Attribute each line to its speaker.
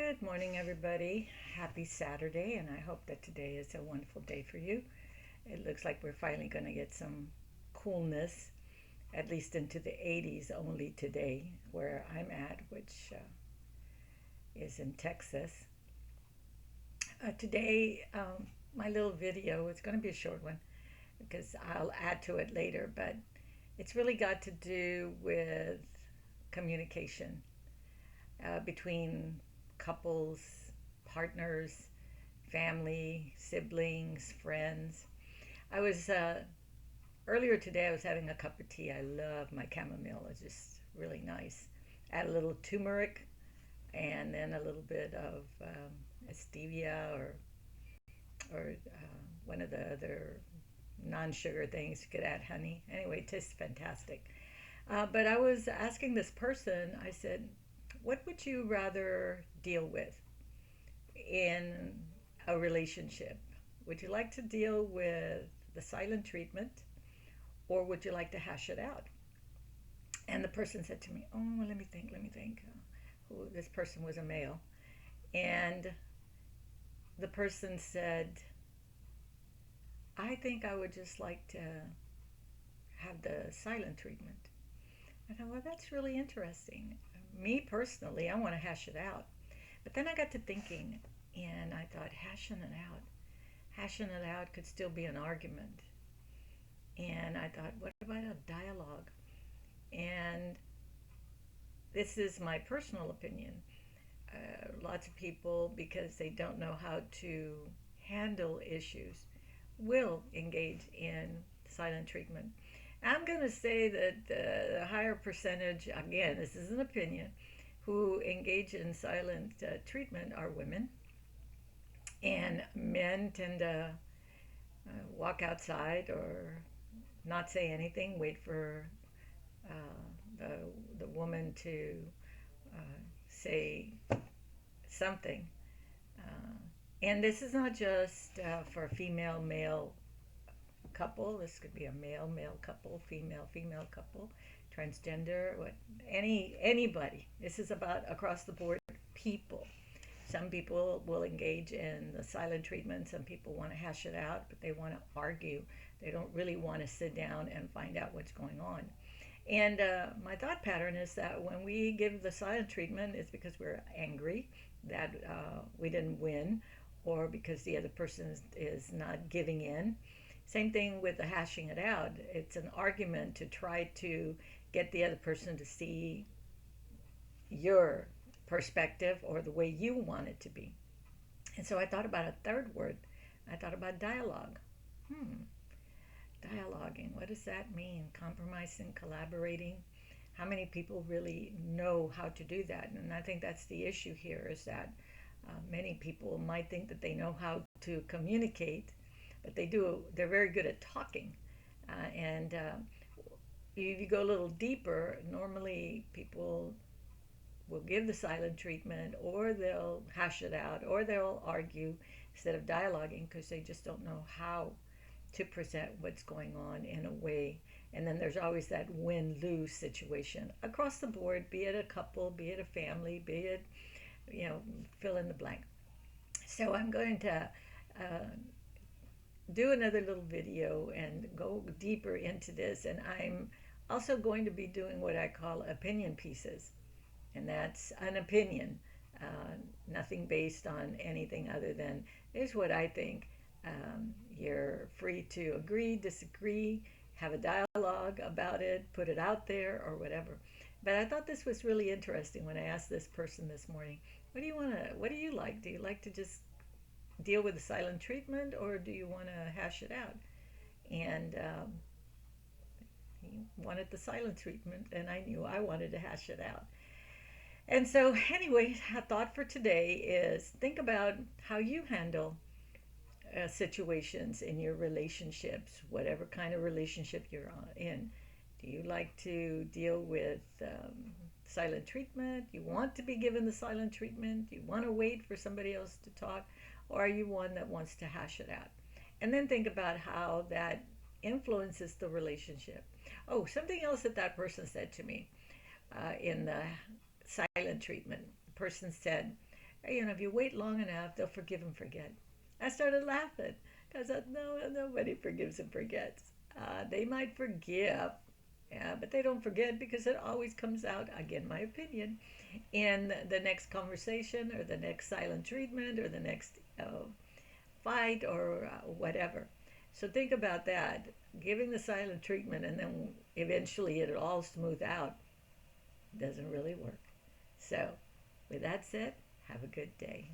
Speaker 1: Good morning, everybody. Happy Saturday, and I hope that today is a wonderful day for you. It looks like we're finally going to get some coolness, at least into the 80s only today, where I'm at, which is in Texas. Today, my little video is going to be a short one because I'll add to it later, but it's really got to do with communication between couples, partners, family, siblings, friends. I was earlier today. I was having a cup of tea. I love my chamomile. It's just really nice. Add a little turmeric and then a little bit of stevia or one of the other non-sugar things. You could add honey. Anyway, it tastes fantastic. But I was asking this person. I said, "What would you rather deal with in a relationship? Would you like to deal with the silent treatment or would you like to hash it out?" And the person said to me, "Oh, well, let me think, let me think." This person was a male. And the person said, "I think I would just like to have the silent treatment." I thought, well, that's really interesting. Me personally, I want to hash it out. But then I got to thinking, and I thought, hashing it out could still be an argument. And I thought, what about a dialogue? And this is my personal opinion. Lots of people, because they don't know how to handle issues, will engage in silent treatment. I'm going to say that the higher percentage, again, this is an opinion, who engage in silent treatment are women. And men tend to walk outside or not say anything, wait for the woman to uh, say something. And this is not just for a female male couple. This could be a male male couple, female female couple, transgender, anybody. This is about across the board people. Some people will engage in the silent treatment. Some people want to hash it out, but they want to argue. They don't really want to sit down and find out what's going on. And my thought pattern is that when we give the silent treatment, it's because we're angry that we didn't win, or because the other person is not giving in. Same thing with the hashing it out. It's an argument to try to get the other person to see your perspective or the way you want it to be. And so I thought about a third word. I thought about dialogue. Hmm, Dialoguing. What does that mean? Compromising, collaborating. How many people really know how to do that? And I think that's the issue here is that many people might think that they know how to communicate, but they're very good at talking. And if you go a little deeper, normally people will give the silent treatment or they'll hash it out or they'll argue instead of dialoguing because they just don't know how to present what's going on in a way. And then there's always that win-lose situation across the board, be it a couple, be it a family, be it, fill in the blank. So I'm going to do another little video and go deeper into this. And I'm also going to be doing what I call opinion pieces. And that's an opinion, nothing based on anything other than here's what I think. You're free to agree, disagree, have a dialogue about it, put it out there, or whatever. But I thought this was really interesting when I asked this person this morning, what do you like? Do you like to just deal with the silent treatment, or do you want to hash it out? And he wanted the silent treatment, and I knew I wanted to hash it out. And so, anyway, a thought for today is think about how you handle situations in your relationships, whatever kind of relationship you're in. Do you like to deal with silent treatment? You want to be given the silent treatment? You want to wait for somebody else to talk? Or are you one that wants to hash it out? And then think about how that influences the relationship. Oh, something else that person said to me in the silent treatment. The person said, If you wait long enough, they'll forgive and forget. I started laughing because no, nobody forgives and forgets. They might forgive, yeah, but they don't forget because it always comes out, again, my opinion, in the next conversation or the next silent treatment or the next fight or whatever. So think about that. Giving the silent treatment and then eventually it'll all smooth out doesn't really work. So, with that said, have a good day.